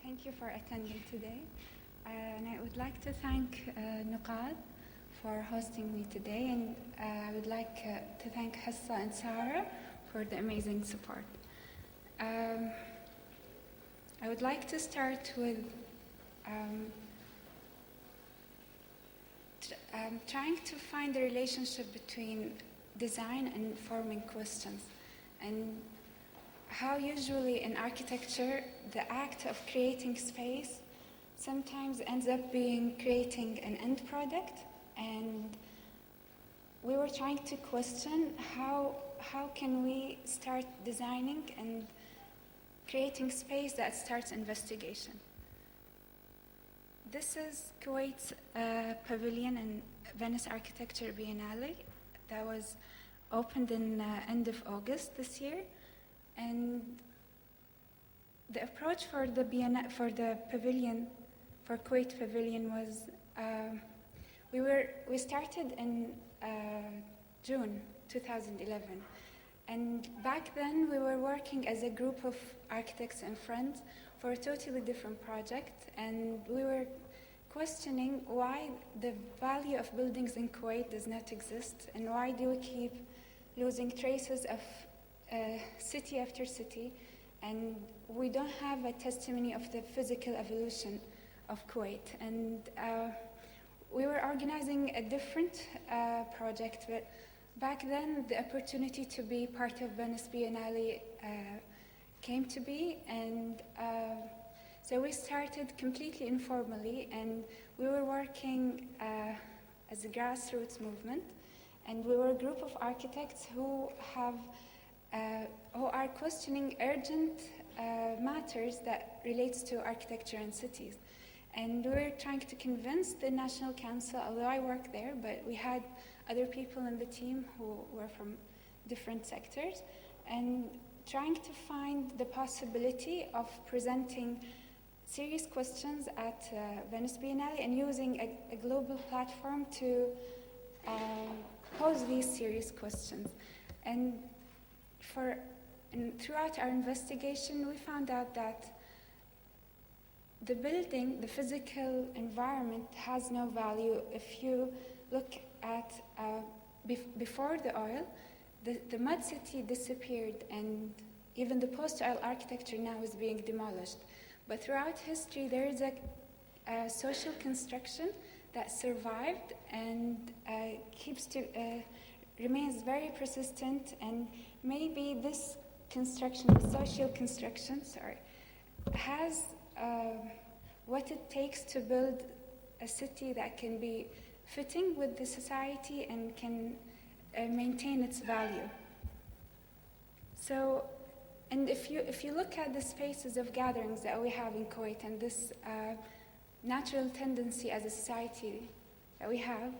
Thank you for attending today. And I would like to thank Nuqat for hosting me today, and I would like to thank Hassa and Zahra for the amazing support. I would like to start with trying to find the relationship between design and forming questions, and how usually in architecture the act of creating space sometimes ends up being creating an end product. And we were trying to question how can we start designing and creating space that starts investigation. This is Kuwait's pavilion in Venice Architecture Biennale that was opened in end of August this year. And the approach for the pavilion, for Kuwait Pavilion, was we started in June 2011, and back then we were working as a group of architects and friends for a totally different project, and we were questioning why the value of buildings in Kuwait does not exist, and why do we keep losing traces of city after city, and we don't have a testimony of the physical evolution of Kuwait. And we were organizing a different project, but back then the opportunity to be part of Venice Biennale came to be, and so we started completely informally, and we were working as a grassroots movement, and we were a group of architects who are questioning urgent matters that relates to architecture and cities. And we were trying to convince the National Council, although I work there, but we had other people in the team who were from different sectors, and trying to find the possibility of presenting serious questions at Venice Biennale and using a global platform to pose these serious questions. And throughout our investigation, we found out that the building, the physical environment, has no value. If you look at before the oil, the mud city disappeared, and even the post-oil architecture now is being demolished. But throughout history, there is a social construction that survived and remains very persistent, and maybe this construction, the social construction, has what it takes to build a city that can be fitting with the society and can maintain its value. So, and if you look at the spaces of gatherings that we have in Kuwait, and this natural tendency as a society that we have,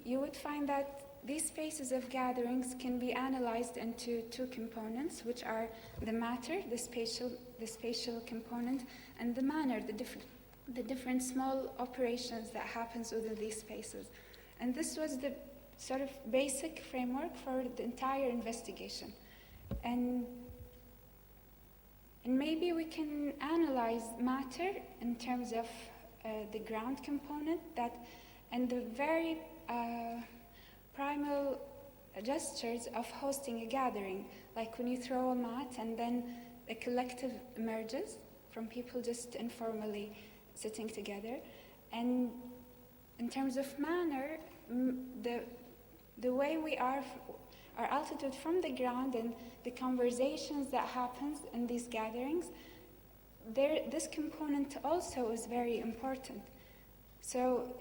you would find that these spaces of gatherings can be analyzed into two components, which are the matter, the spatial component, and the manner, the different small operations that happens within these spaces. And this was the sort of basic framework for the entire investigation. And maybe we can analyze matter in terms of the ground component, and the very primal gestures of hosting a gathering, like when you throw a mat and then a collective emerges from people just informally sitting together. And in terms of manner, the way we are, our altitude from the ground, and the conversations that happens in these gatherings, this component also is very important. So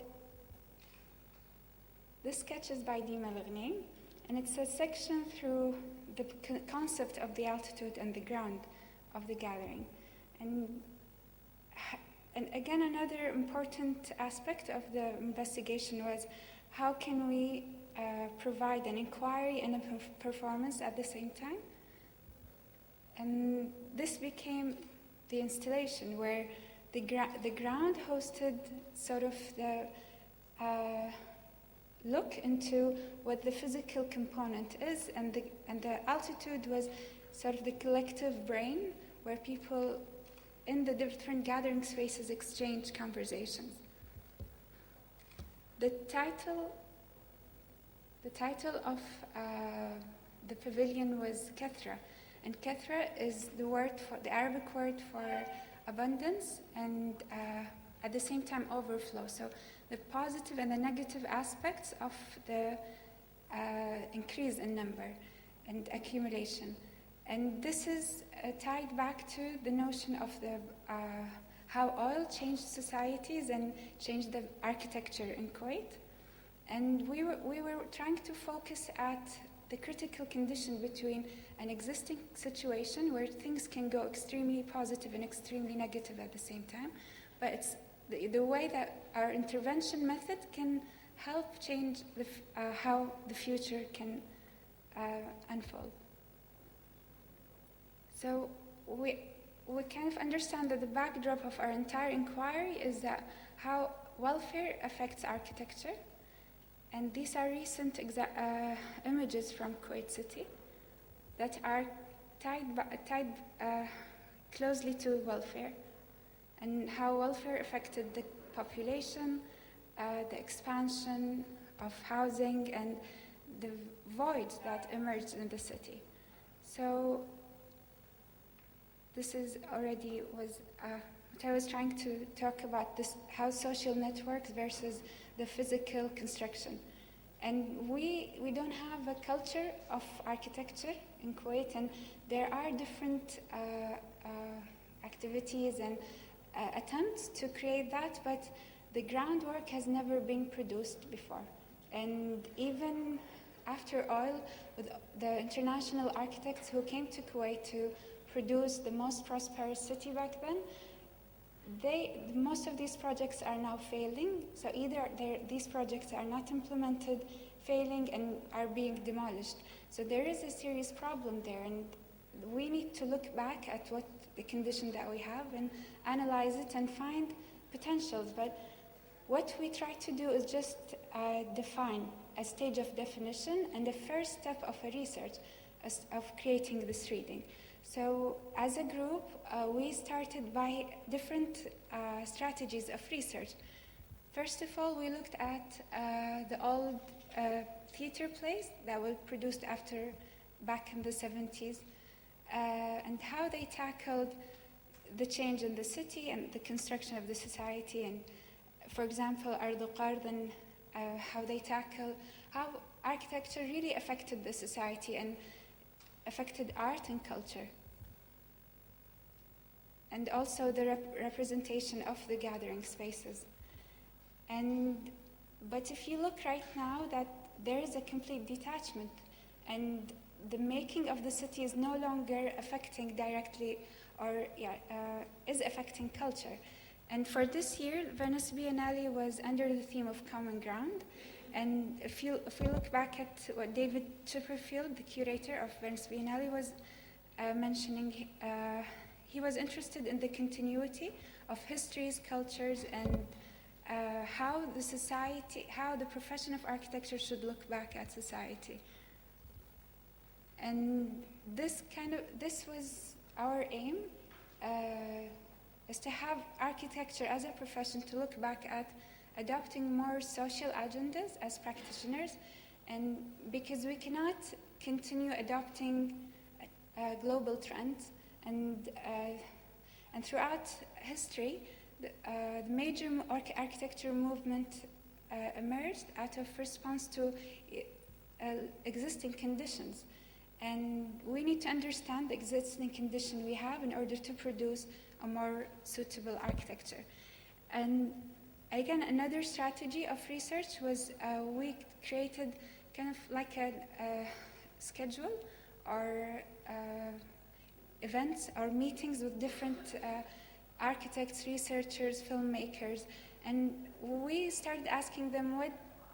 this sketch is by Dima Lagnaim, and it's a section through the concept of the altitude and the ground of the gathering. And again, another important aspect of the investigation was how can we provide an inquiry and a performance at the same time. And this became the installation, where the ground hosted sort of the look into what the physical component is, and the altitude was sort of the collective brain, where people in the different gathering spaces exchange conversations. The title of the pavilion was Kathra, and Kathra is the Arabic word for abundance and at the same time overflow. So the positive and the negative aspects of the increase in number and accumulation. And this is tied back to the notion of how oil changed societies and changed the architecture in Kuwait. And we were trying to focus at the critical condition between an existing situation where things can go extremely positive and extremely negative at the same time, but it's the way that our intervention method can help change how the future can unfold. So we kind of understand that the backdrop of our entire inquiry is that how welfare affects architecture. And these are recent images from Kuwait City that are tied closely to welfare and how welfare affected the population, the expansion of housing, and the void that emerged in the city. So this is already what I was trying to talk about, this how social networks versus the physical construction. And we don't have a culture of architecture in Kuwait, and there are different activities and attempts to create that, but the groundwork has never been produced before. And even after oil, with the international architects who came to Kuwait to produce the most prosperous city back then, most of these projects are now failing. So either these projects are not implemented, failing, and are being demolished. So there is a serious problem there, and we need to look back at what the condition that we have and analyze it and find potentials. But what we try to do is just define a stage of definition and the first step of a research of creating this reading. So as a group, we started by different strategies of research. First of all, we looked at the old theater plays that were produced back in the 70s and how they tackled the change in the city and the construction of the society. And for example, Arabesque, and how they tackle how architecture really affected the society and affected art and culture, and also the representation of the gathering spaces. But if you look right now, that there is a complete detachment, and the making of the city is no longer affecting directly, or is affecting culture. And for this year, Venice Biennale was under the theme of common ground. And if we look back at what David Chipperfield, the curator of Venice Biennale, was mentioning, he was interested in the continuity of histories, cultures, and how the profession of architecture should look back at society. And this was our aim, is to have architecture as a profession to look back at adopting more social agendas as practitioners, and because we cannot continue adopting global trends, and throughout history, the major architecture movement emerged out of response to existing conditions. And we need to understand the existing condition we have in order to produce a more suitable architecture. And again, another strategy of research was we created kind of like a schedule or events or meetings with different architects, researchers, filmmakers, and we started asking them, what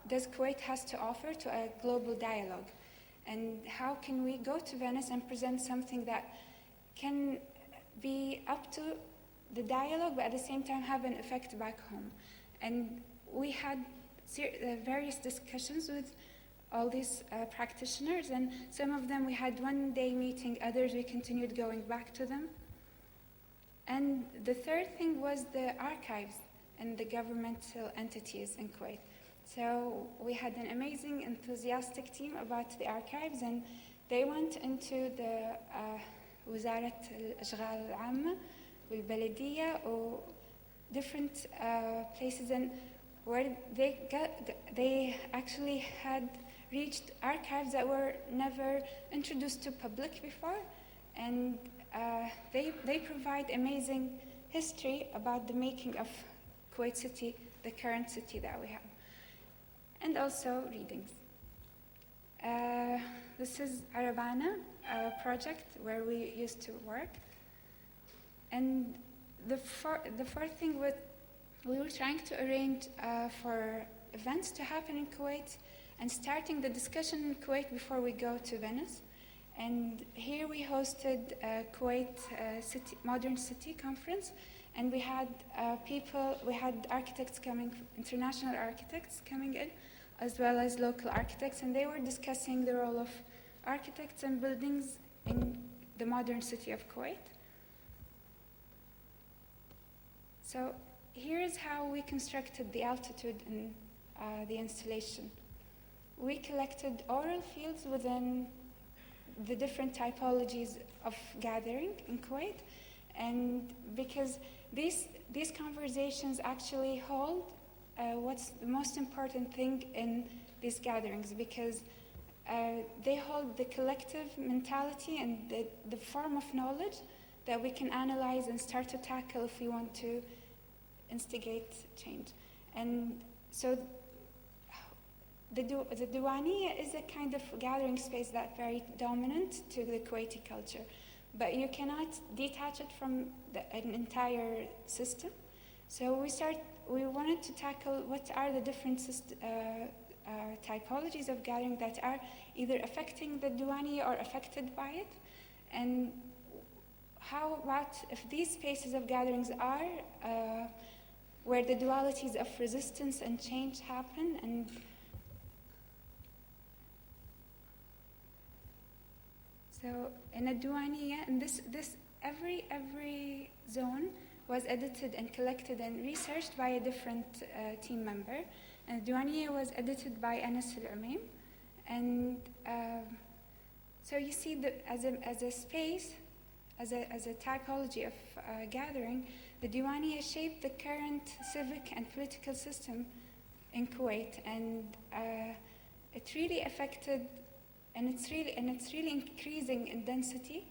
does Kuwait has to offer to a global dialogue? And how can we go to Venice and present something that can be up to the dialogue, but at the same time have an effect back home? And we had various discussions with all these practitioners, and some of them we had one-day meeting, others we continued going back to them. And the third thing was the archives and the governmental entities in Kuwait. So we had an amazing, enthusiastic team about the archives, and they went into the وزارة الأشغال العامة والبلدية or different places, and where they actually had reached archives that were never introduced to public before, and they provide amazing history about the making of Kuwait City, the current city that we have, and also readings. This is Arabana, a project where we used to work, and the fourth thing was we were trying to arrange for events to happen in Kuwait and starting the discussion in Kuwait before we go to Venice. And here we hosted a Kuwait Modern City Conference, and we had architects coming, international architects coming in, as well as local architects, and they were discussing the role of architects and buildings in the modern city of Kuwait. So here is how we constructed the altitude in the installation. We collected oral fields within the different typologies of gathering in Kuwait, and because these conversations actually hold what's the most important thing in these gatherings, because they hold the collective mentality and the form of knowledge that we can analyze and start to tackle if we want to instigate change. And so the Diwani is a kind of gathering space that's very dominant to the Kuwaiti culture, but you cannot detach it from an entire system. So we wanted to tackle what are the different typologies of gathering that are either affecting the Diwani or affected by it, and how about if these spaces of gatherings are where the dualities of resistance and change happen. And so in a Diwaniya, and this every zone was edited and collected and researched by a different team member. And Diwaniya was edited by Anas Al-Umaim. And so you see that as a space, as a typology of gathering, the Diwaniya shaped the current civic and political system in Kuwait, and it really affected, and it's really increasing in density,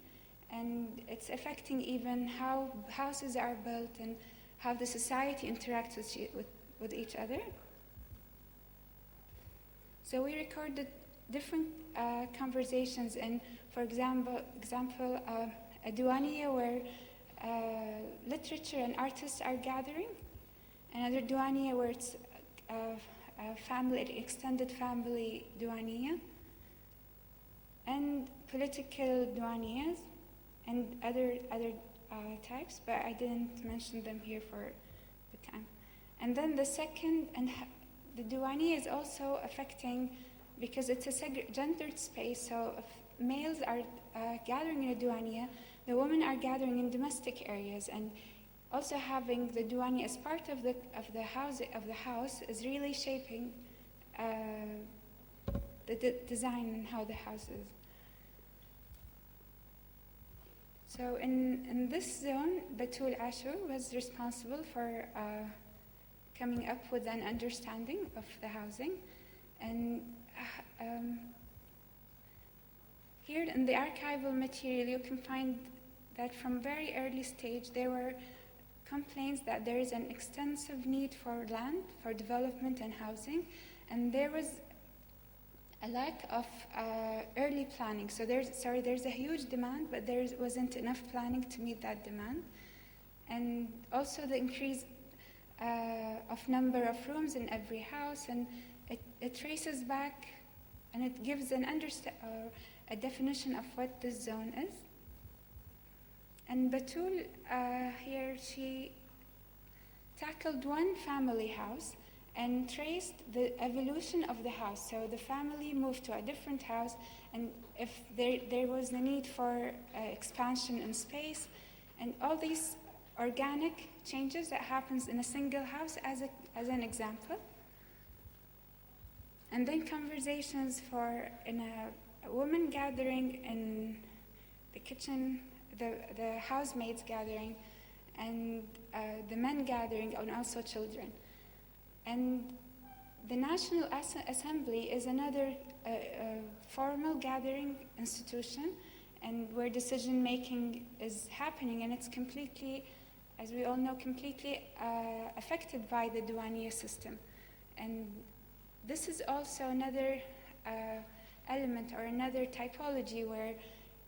and it's affecting even how houses are built and how the society interacts with each other. So we recorded different conversations, and for example, a Diwaniya where literature and artists are gathering, another Diwaniya where it's a family, extended family Diwaniya, and political Diwaniyas, and other types, but I didn't mention them here for the time. And then the second, and the Diwaniya is also affecting, because it's a gendered space, so if males are gathering in a Diwaniya, the women are gathering in domestic areas, and also having the Diwani as part of the house is really shaping the design and how the house is. So in this zone, Batul Ashur was responsible for coming up with an understanding of the housing, and here in the archival material you can find that from very early stage there were complaints that there is an extensive need for land, for development and housing, and there was a lack of early planning. So there's a huge demand, but there wasn't enough planning to meet that demand. And also the increase of number of rooms in every house, and it traces back, and it gives a definition of what this zone is. And Batul, here she tackled one family house and traced the evolution of the house. So the family moved to a different house, and if there was the need for expansion in space, and all these organic changes that happens in a single house as an example. And then conversations in a woman gathering in the kitchen, the housemaids gathering, and the men gathering, and also children. And the National Assembly is another formal gathering institution, and where decision making is happening, and it's completely, as we all know, completely affected by the Diwaniyya system. And this is also another element or another typology where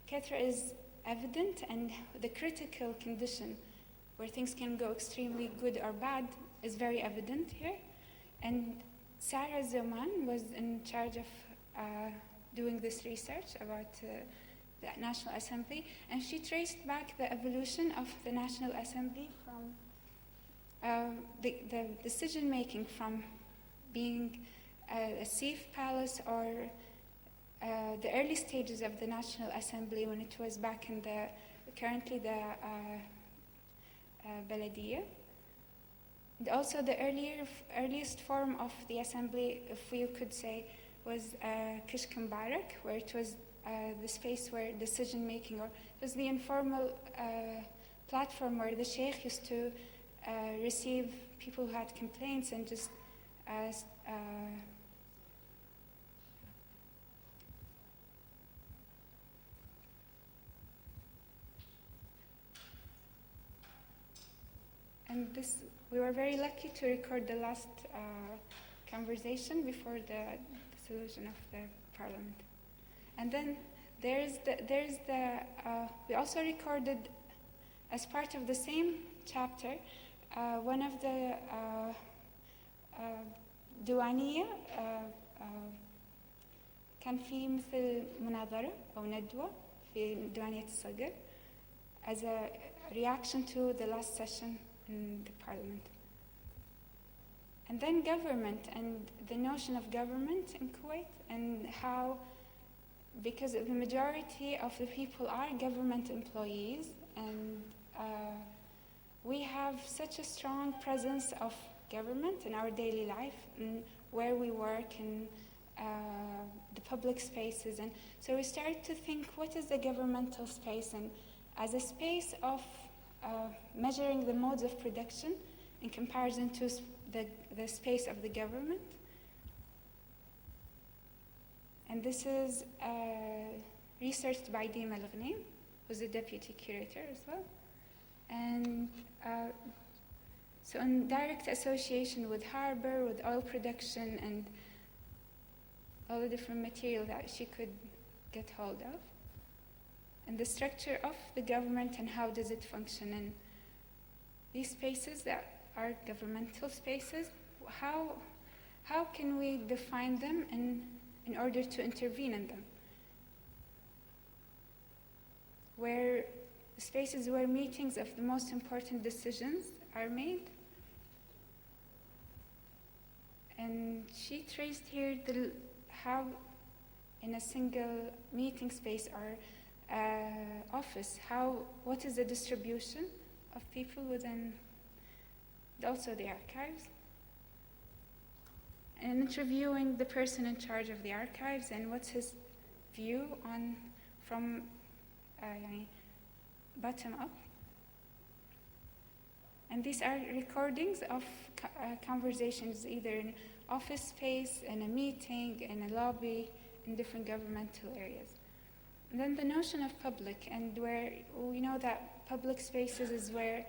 kathra is evident, and the critical condition where things can go extremely good or bad is very evident here. And Zahra Zaman was in charge of doing this research about the National Assembly, and she traced back the evolution of the National Assembly from the decision making from being a safe palace or the early stages of the National Assembly when it was back in currently the Baladiyya. And also the earliest form of the assembly, if we could say, was Kishk Mubarak, where it was the space where decision making, or it was the informal platform where the sheikh used to receive people who had complaints and just and this, we were very lucky to record the last conversation before the dissolution of the parliament. And then we also recorded, as part of the same chapter, one of the ديوانية كان في مثل مناظرة أو ندوة في ديوانية الصقر as a reaction to the last session in the parliament. And then government and the notion of government in Kuwait, and how, because the majority of the people are government employees, and we have such a strong presence of government in our daily life, in where we work, in the public spaces. And so we started to think, what is the governmental space? And as a space of measuring the modes of production in comparison to the space of the government. And this is researched by Dima Al-Ghnaim, who's the deputy curator as well. And so in direct association with harbor, with oil production, and all the different material that she could get hold of, and the structure of the government and how does it function in these spaces that are governmental spaces, how can we define them in order to intervene in them? Where spaces where meetings of the most important decisions are made. And she traced here how in a single meeting space or office, what is the distribution of people within also the archives, and interviewing the person in charge of the archives and what's his view on from bottom up. And these are recordings of conversations either in office space, in a meeting, in a lobby, in different governmental areas. And then the notion of public, and where we know that public spaces is where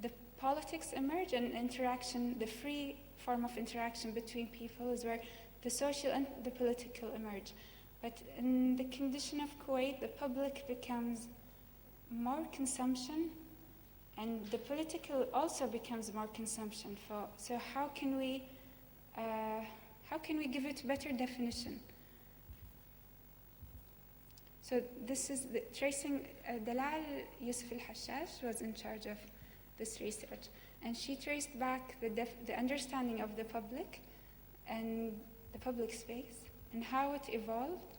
the politics emerge, and interaction, the free form of interaction between people is where the social and the political emerge. But in the condition of Kuwait, the public becomes more consumption, and the political also becomes more consumption. So how can we give it better definition? So this is tracing. Dalal Yusuf al-Hashash was in charge of this research, and she traced back the understanding of the public and the public space and how it evolved.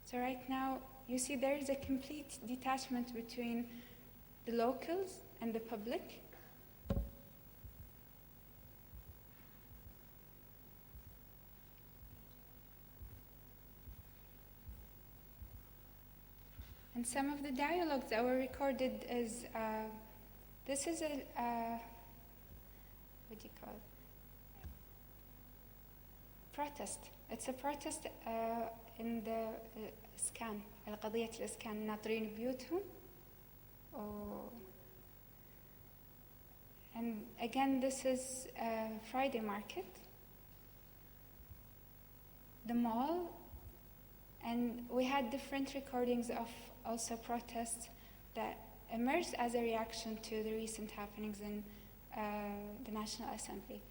So right now you see there is a complete detachment between the locals and the public. And some of the dialogues that were recorded is, this is a, what do you call it? Protest. It's a protest in the إسكان قضية الإسكان ناطرين بيوتهم. And again, this is Friday market, the mall, and we had different recordings of also protests that emerged as a reaction to the recent happenings in the National Assembly.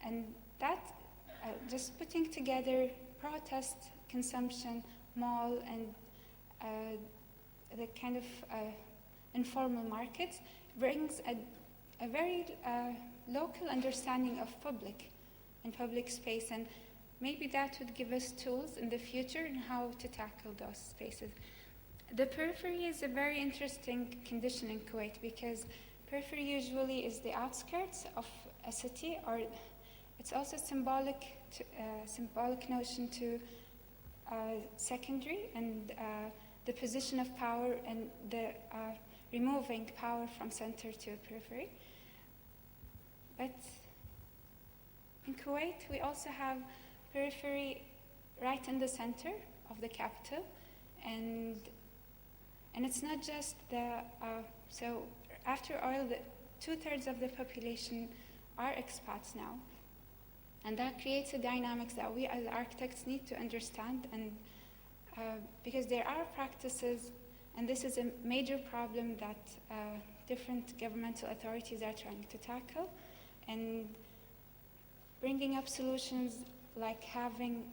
And that, just putting together protest, consumption, mall, and the kind of informal markets brings a very local understanding of public and public space, and maybe that would give us tools in the future on how to tackle those spaces. The periphery is a very interesting condition in Kuwait because periphery usually is the outskirts of a city, or it's also symbolic notion to secondary and the position of power and the removing power from center to periphery. But in Kuwait, we also have periphery right in the center of the capital, and it's not just the, so after oil, 2/3 of the population are expats now, and that creates a dynamics that we as architects need to understand, and because there are practices, and this is a major problem that different governmental authorities are trying to tackle, and bringing up solutions like having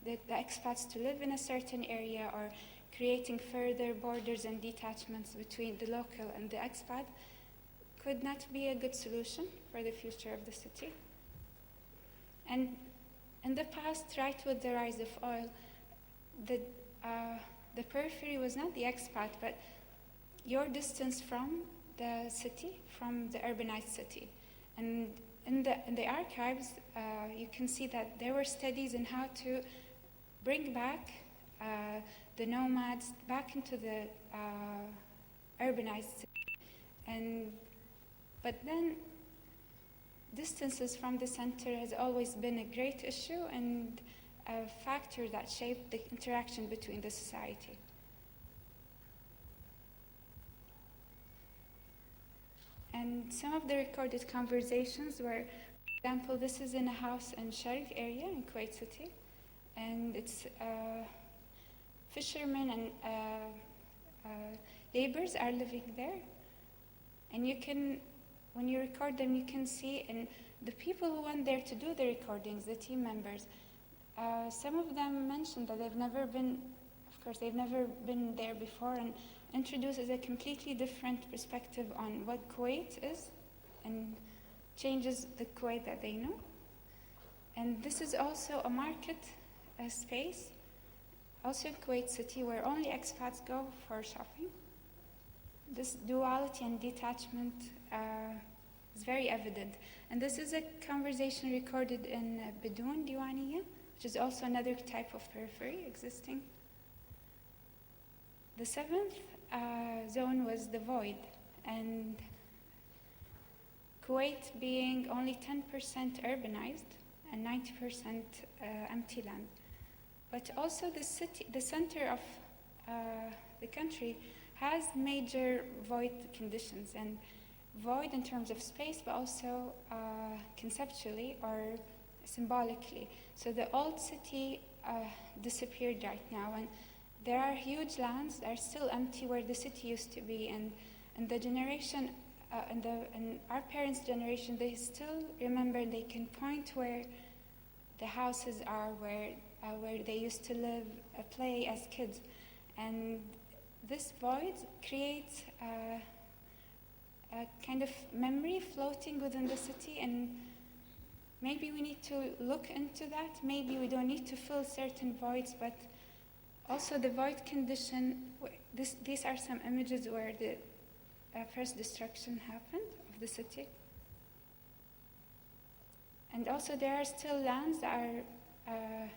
the expats to live in a certain area, or creating further borders and detachments between the local and the expat could not be a good solution for the future of the city. And in the past, right with the rise of oil, the periphery was not the expat, but your distance from the city, from the urbanized city. And in the archives, you can see that there were studies in how to bring back the nomads back into the urbanized city. But then distances from the center has always been a great issue and a factor that shaped the interaction between the society. And some of the recorded conversations were, for example, this is in a house in Sharq area in Kuwait City, and it's fishermen and laborers are living there. And you can, when you record them, you can see, and the people who went there to do the recordings, the team members, some of them mentioned that they've never been there before, and introduces a completely different perspective on what Kuwait is and changes the Kuwait that they know. And this is also a market space, also in Kuwait City, where only expats go for shopping. This duality and detachment is very evident. And this is a conversation recorded in Bidoun Diwaniya, which is also another type of periphery existing. The seventh zone was the void, and Kuwait being only 10% urbanized and 90% empty land. But also the center of the country has major void conditions, and void in terms of space, but also conceptually or symbolically. So the old city disappeared right now, and there are huge lands that are still empty where the city used to be, and the generation, and our parents' generation, they still remember, they can point where the houses are, where they used to live, play as kids. And this void creates a kind of memory floating within the city, and maybe we need to look into that. Maybe we don't need to fill certain voids, but Also, the void condition, these are some images where the first destruction happened of the city. And also there are still lands that are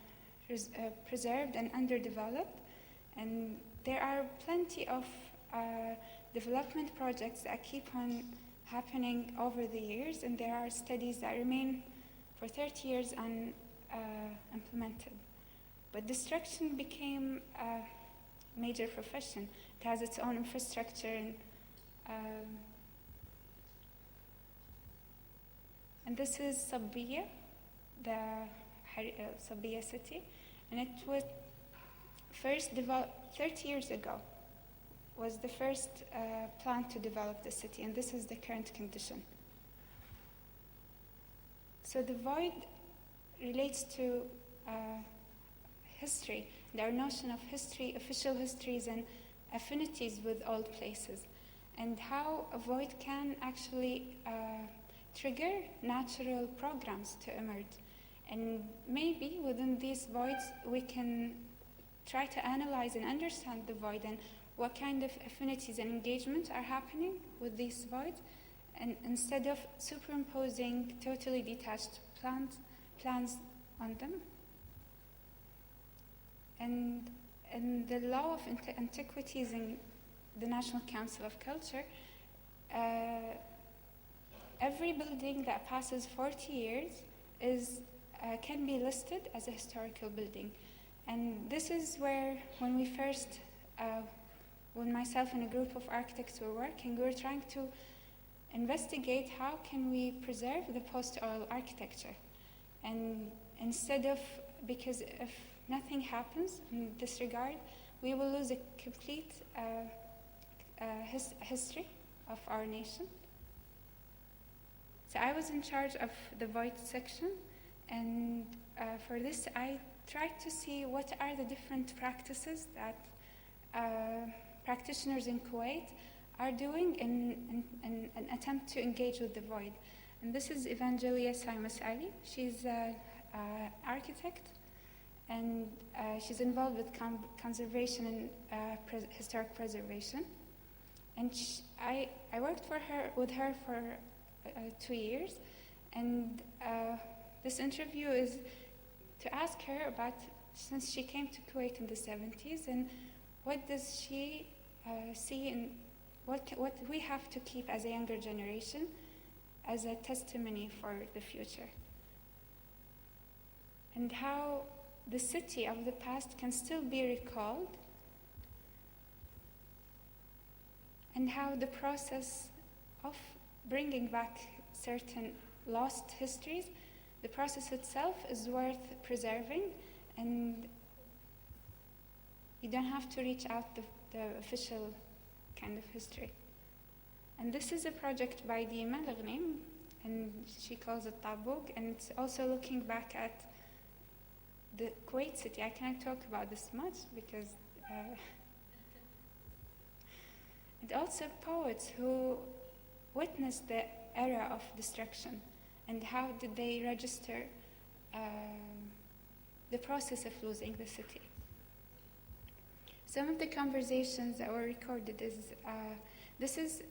preserved and underdeveloped, and there are plenty of development projects that keep on happening over the years, and there are studies that remain for 30 years unimplemented. But destruction became a major profession. It has its own infrastructure, and this is Sabbiya, the Sabbiya city, and it was first developed 30 years ago. Was the first plan to develop the city, and this is the current condition. So the void relates to history, our notion of history, official histories, and affinities with old places, and how a void can actually trigger natural programs to emerge. And maybe within these voids, we can try to analyze and understand the void and what kind of affinities and engagements are happening with these voids, and instead of superimposing totally detached plans on them. And the law of antiquities in the National Council of Culture, every building that passes 40 years can be listed as a historical building. And this is where, when myself and a group of architects were working, we were trying to investigate how can we preserve the post-oil architecture. And instead of, because if nothing happens in this regard, we will lose a complete history of our nation. So I was in charge of the void section, and for this I tried to see what are the different practices that practitioners in Kuwait are doing in an attempt to engage with the void. And this is Evangelia Saimus Ali. She's an architect, and she's involved with conservation and historic preservation. And I worked with her for 2 years, and this interview is to ask her about, since she came to Kuwait in the 70s, and what does she see, and what we have to keep as a younger generation as a testimony for the future, and how the city of the past can still be recalled, and how the process of bringing back certain lost histories, the process itself is worth preserving, and you don't have to reach out the official kind of history. And this is a project by Dima Lagnim, and she calls it Tabuk, and it's also looking back at the Kuwait city. I cannot talk about this much because and also poets who witnessed the era of destruction, and how did they register the process of losing the city. Some of the conversations that were recorded is, this is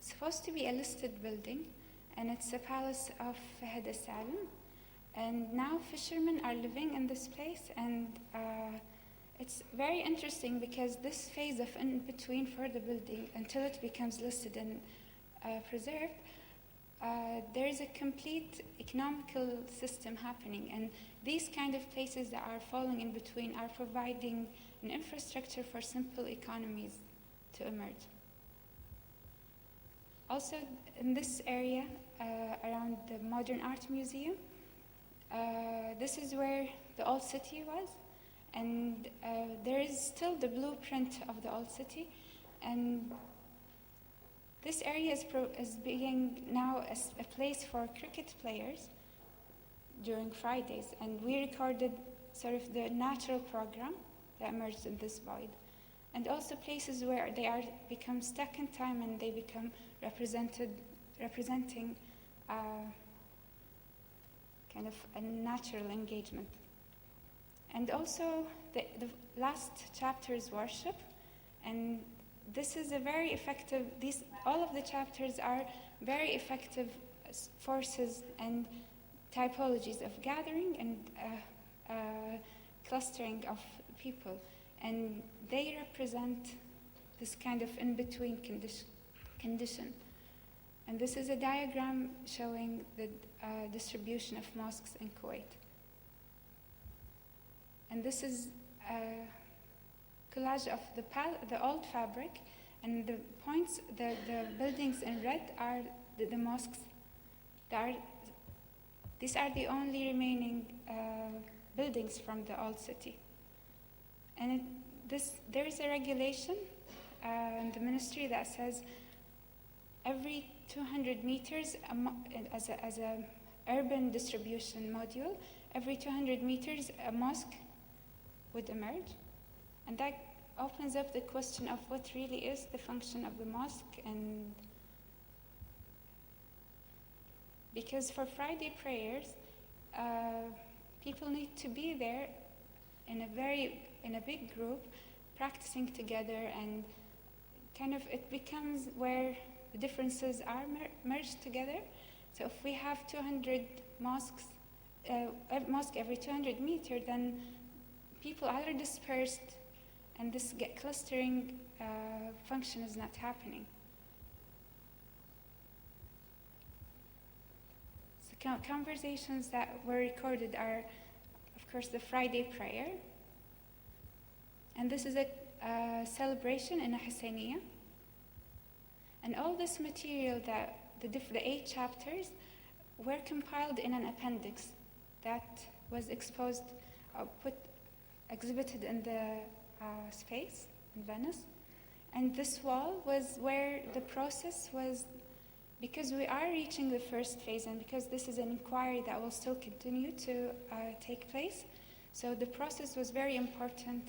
supposed to be a listed building, and it's a palace of Fahd al-Salim, and now fishermen are living in this place, and it's very interesting because this phase of in between for the building until it becomes listed and preserved, there is a complete economical system happening, and these kind of places that are falling in between are providing an infrastructure for simple economies to emerge. Also, in this area around the Modern Art Museum, this is where the old city was, and there is still the blueprint of the old city, and this area is being now a place for cricket players during Fridays, and we recorded sort of the natural program that emerged in this void, and also places where they are become stuck in time and they become representing kind of a natural engagement. And also, the last chapter is worship, and this is a very effective, all of the chapters are very effective forces and typologies of gathering and clustering of people. And they represent this kind of in-between condition. And this is a diagram showing the distribution of mosques in Kuwait. And this is a collage of the old fabric, and the points, the buildings in red are the mosques. These are the only remaining buildings from the old city. And there is a regulation in the ministry that says every 200 meters, as a urban distribution module, every 200 meters a mosque would emerge. And that opens up the question of what really is the function of the mosque. And because for Friday prayers, people need to be there in a big group, practicing together, and kind of it becomes where the differences are merged together. So if we have 200 mosques, a mosque every 200 meters, then people are dispersed, and this clustering function is not happening. So conversations that were recorded are, of course, the Friday prayer. And this is a celebration in a Husseiniya. And all this material, that the 8 chapters, were compiled in an appendix that was exposed, exhibited in the space in Venice. And this wall was where the process was, because we are reaching the first phase, and because this is an inquiry that will still continue to take place. So the process was very important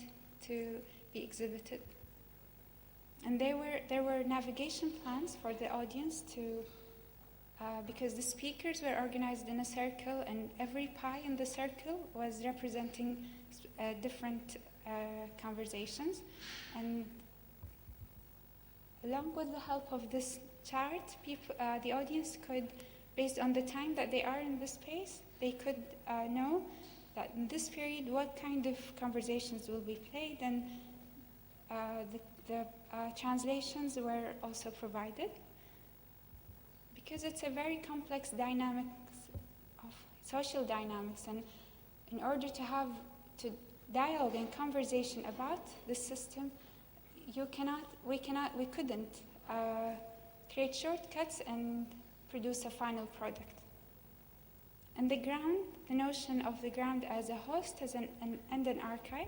to be exhibited. And there were navigation plans for the audience because the speakers were organized in a circle, and every pie in the circle was representing different conversations. And along with the help of this chart, the audience could, based on the time that they are in the space, they could know that in this period what kind of conversations will be played, and the translations were also provided. Because it's a very complex dynamics of social dynamics, and in order to have dialogue and conversation about the system, we couldn't create shortcuts and produce a final product. And the notion of the ground as a host and an archive.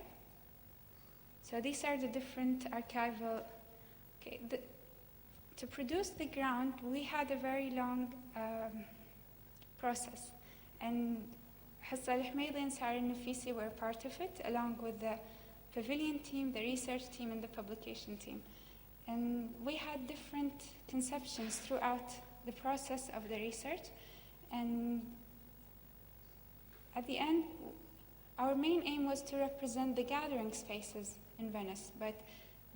So these are the different archival. To produce the ground, we had a very long process, and Hassa Al-Hmaili and Zahra Nafisi were part of it, along with the pavilion team, the research team, and the publication team. And we had different conceptions throughout the process of the research. And at the end, our main aim was to represent the gathering spaces in Venice, but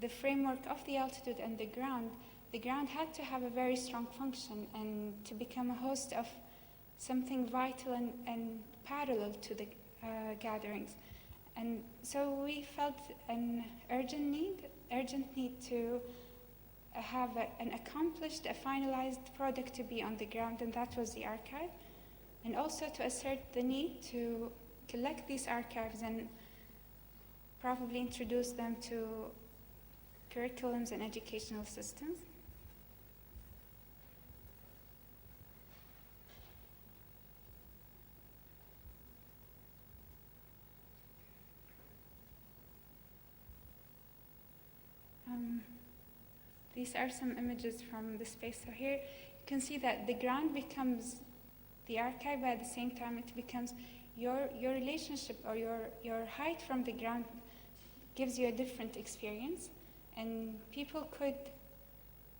the framework of the altitude and the ground had to have a very strong function and to become a host of something vital and parallel to the gatherings. And so we felt an urgent need to have an accomplished, a finalized product to be on the ground, and that was the archive. And also to assert the need to collect these archives and probably introduce them to curriculums and educational systems. These are some images from the space. So here you can see that the ground becomes the archive, but at the same time it becomes your relationship, or your height from the ground gives you a different experience. And people could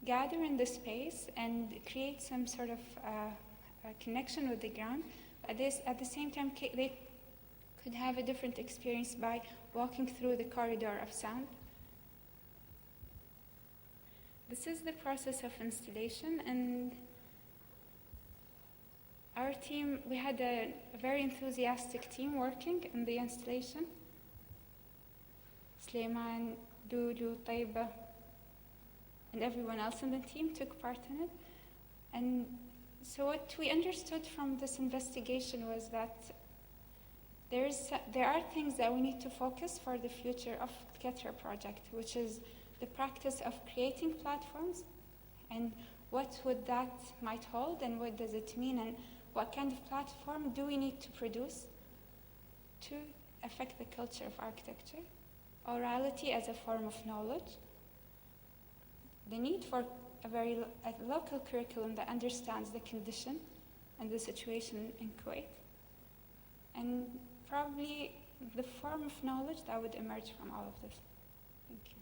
gather in the space and create some sort of a connection with the ground. At the same time, they could have a different experience by walking through the corridor of sound. This is the process of installation, and our team, we had a very enthusiastic team working in the installation. Sulaiman, Lulu, Taiba, and everyone else in the team took part in it. And so what we understood from this investigation was that there are things that we need to focus for the future of the Ketra project, which is the practice of creating platforms, and what would that might hold, and what does it mean, and what kind of platform do we need to produce to affect the culture of architecture, orality as a form of knowledge, the need for a local curriculum that understands the condition and the situation in Kuwait, and probably the form of knowledge that would emerge from all of this. Thank you.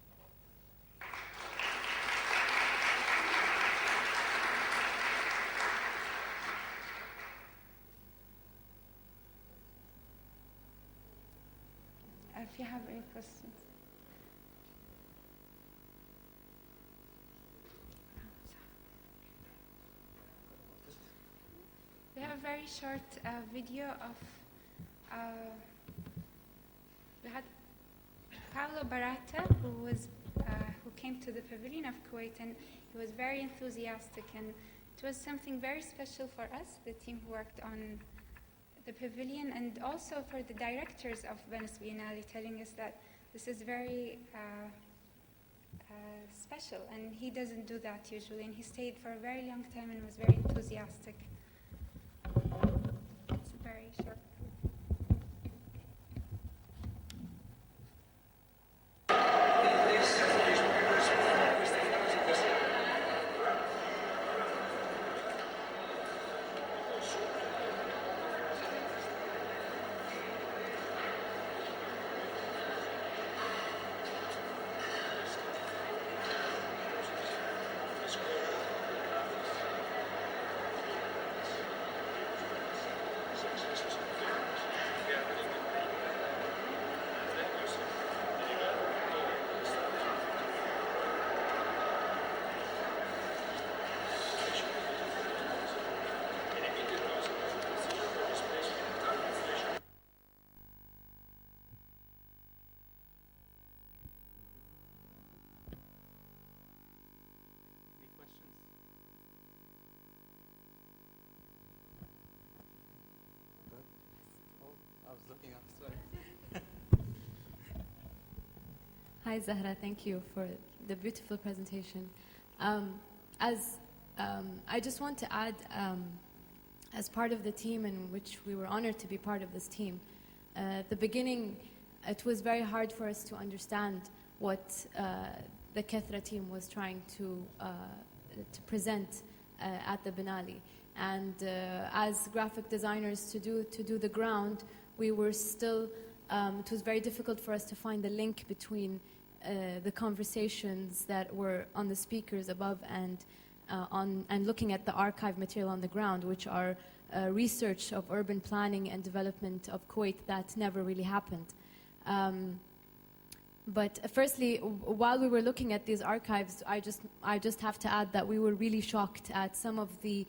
If you have any questions. We have a very short video of, we had Paolo Barata, who came to the Pavilion of Kuwait, and he was very enthusiastic, and it was something very special for us, the team who worked on the pavilion, and also for the directors of Venice Biennale, telling us that this is very special, and he doesn't do that usually, and he stayed for a very long time and was very enthusiastic. It's very short. Hi, Zahra. Thank you for the beautiful presentation. I just want to add, as part of the team in which we were honored to be part of this team, at the beginning, it was very hard for us to understand what the Kethra team was trying to present at the Biennale. And as graphic designers to do the ground, we were still, it was very difficult for us to find the link between the conversations that were on the speakers above and looking at the archive material on the ground, which are research of urban planning and development of Kuwait that never really happened. But firstly, while we were looking at these archives, I just have to add that we were really shocked at some of the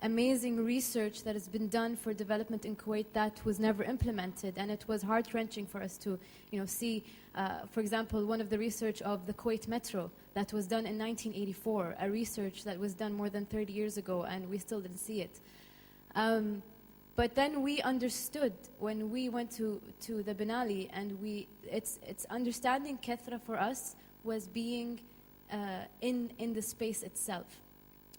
amazing research that has been done for development in Kuwait that was never implemented, and it was heart-wrenching for us to, see, for example, one of the research of the Kuwait Metro that was done in 1984, a research that was done more than 30 years ago, and we still didn't see it. But then we understood when we went to the Biennale, and it's understanding Kethra for us was being in the space itself.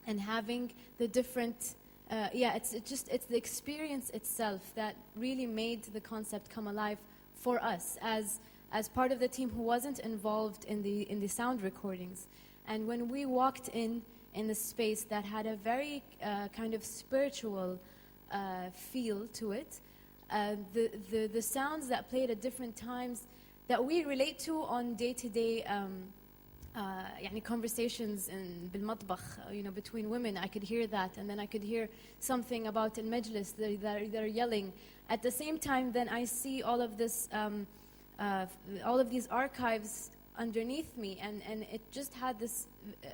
And having the different, it's the experience itself that really made the concept come alive for us as part of the team who wasn't involved in the sound recordings. And when we walked in the space that had a very kind of spiritual feel to it, the sounds that played at different times that we relate to on day-to-day يعني conversations بالمطبخ, between women. I could hear that, and then I could hear something about المجلس, they're yelling. At the same time, then I see all of this, all of these archives underneath me, and it just had this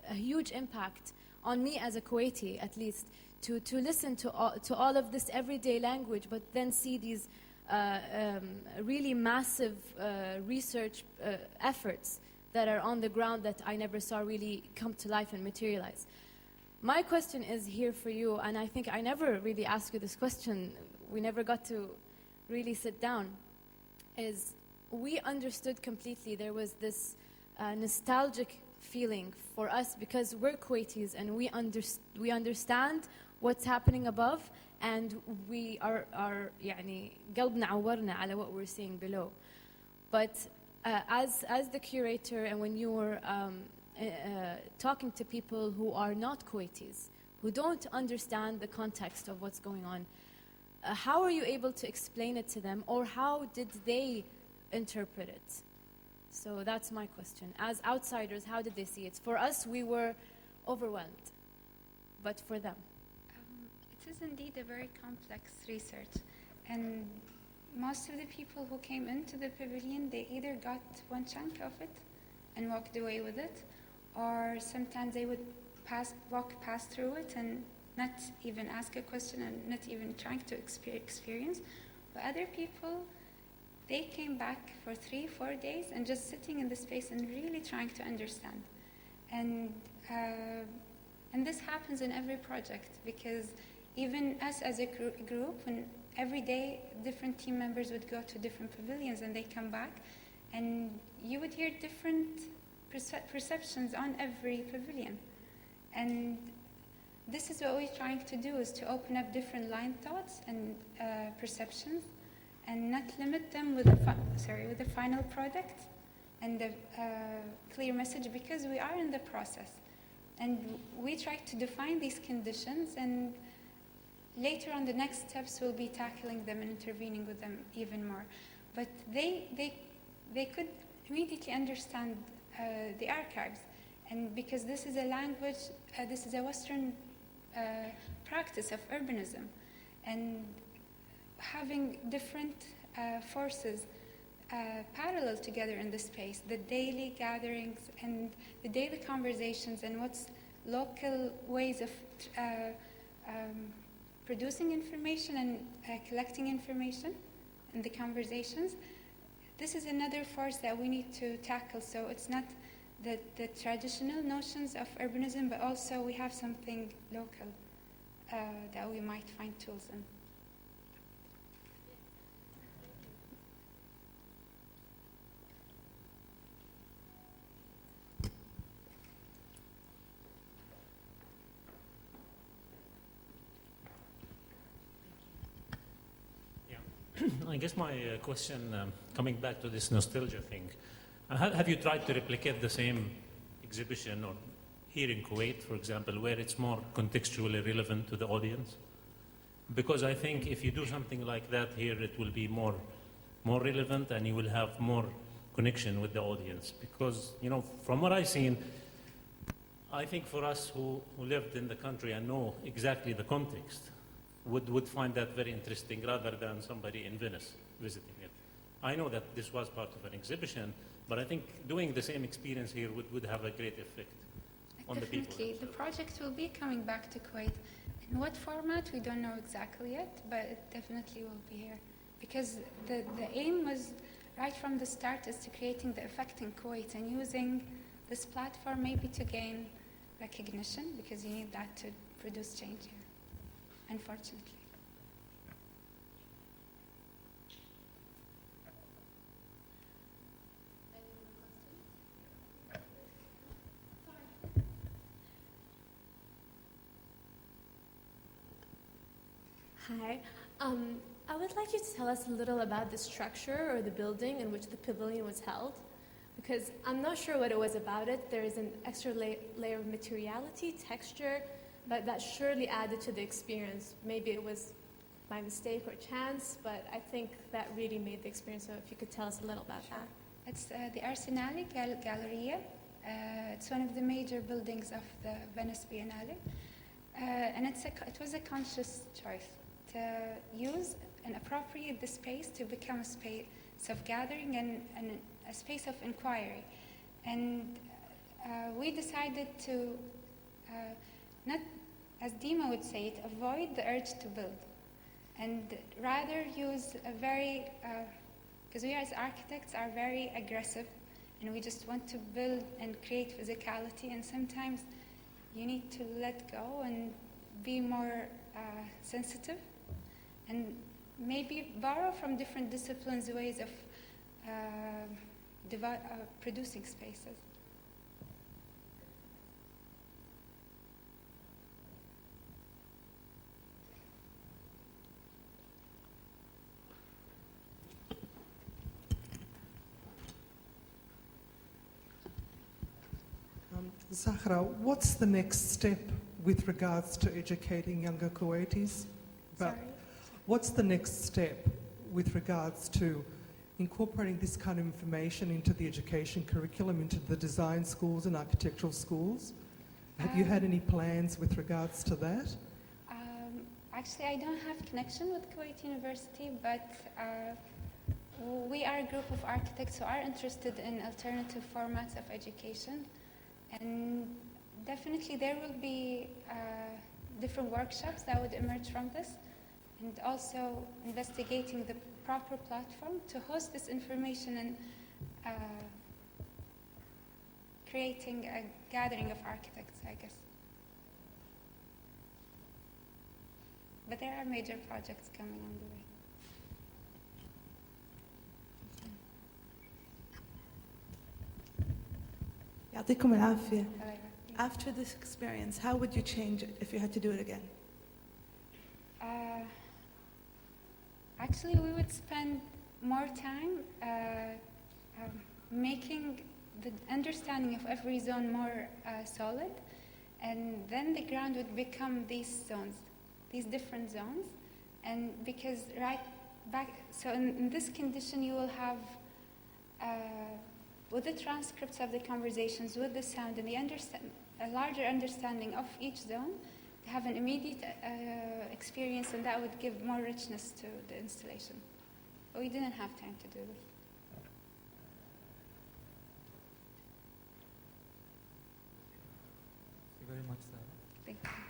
a huge impact on me as a Kuwaiti, at least, to listen to all of this everyday language, but then see these really massive research efforts that are on the ground that I never saw really come to life and materialize. My question is here for you, and I think I never really asked you this question. We never got to really sit down. Is we understood completely, there was this nostalgic feeling for us because we're Kuwaitis and we understand what's happening above, and we are يعني قلبنا عورنا على what we're seeing below. But as the curator, and when you were talking to people who are not Kuwaitis, who don't understand the context of what's going on, how are you able to explain it to them, or how did they interpret it? So that's my question. As outsiders, how did they see it? For us, we were overwhelmed, but for them? It is indeed a very complex research, and most of the people who came into the pavilion, they either got one chunk of it and walked away with it, or sometimes they would walk past through it and not even ask a question and not even trying to experience. But other people, they came back for 3-4 days and just sitting in the space and really trying to understand. And this happens in every project, because even us as a group, when every day different team members would go to different pavilions and they come back, and you would hear different perceptions on every pavilion. And this is what we're trying to do, is to open up different line thoughts and perceptions, and not limit them with the final product and the clear message, because we are in the process. And we try to define these conditions, and later on the next steps will be tackling them and intervening with them even more. But they could immediately understand the archives, and because this is a language, this is a Western practice of urbanism, and having different forces parallel together in the space, the daily gatherings and the daily conversations, and what's local ways of producing information and collecting information in the conversations. This is another force that we need to tackle. So it's not the traditional notions of urbanism, but also we have something local that we might find tools in. I guess my question, coming back to this nostalgia thing, have you tried to replicate the same exhibition or here in Kuwait, for example, where it's more contextually relevant to the audience? Because I think if you do something like that here, it will be more relevant, and you will have more connection with the audience. Because, from what I've seen, I think for us who lived in the country and know exactly the context, would find that very interesting, rather than somebody in Venice visiting it. I know that this was part of an exhibition, but I think doing the same experience here would have a great effect on the people. Definitely. The project will be coming back to Kuwait. In what format, we don't know exactly yet, but it definitely will be here. Because the aim was, right from the start, is to creating the effect in Kuwait and using this platform maybe to gain recognition, because you need that to produce change here, unfortunately. Hi. I would like you to tell us a little about the structure or the building in which the pavilion was held, because I'm not sure what it was about it. There is an extra layer of materiality, texture, but that surely added to the experience. Maybe it was by mistake or chance, but I think that really made the experience. So if you could tell us a little about that. It's the Arsenali Galleria. It's one of the major buildings of the Venice Biennale. And it was a conscious choice to use and appropriate the space to become a space of gathering and a space of inquiry. And we decided to, not, as Dima would say it, avoid the urge to build, and rather use a very, because we as architects are very aggressive, and we just want to build and create physicality, and sometimes you need to let go and be more sensitive, and maybe borrow from different disciplines ways of producing spaces. Zahra, what's the next step with regards to educating younger Kuwaitis? Sorry? What's the next step with regards to incorporating this kind of information into the education curriculum, into the design schools and architectural schools? Have you had any plans with regards to that? Actually, I don't have connection with Kuwait University, but we are a group of architects who are interested in alternative formats of education. And definitely there will be different workshops that would emerge from this, and also investigating the proper platform to host this information and creating a gathering of architects, I guess. But there are major projects coming on the way. يعطيكم العافية. After this experience, how would you change it if you had to do it again? Actually, we would spend more time making the understanding of every zone more solid, and then the ground would become these zones, these different zones. And because so in this condition, you will have with the transcripts of the conversations, with the sound, and a larger understanding of each zone, to have an immediate experience, and that would give more richness to the installation. But we didn't have time to do this. Thank you very much, Zahra. Thank you.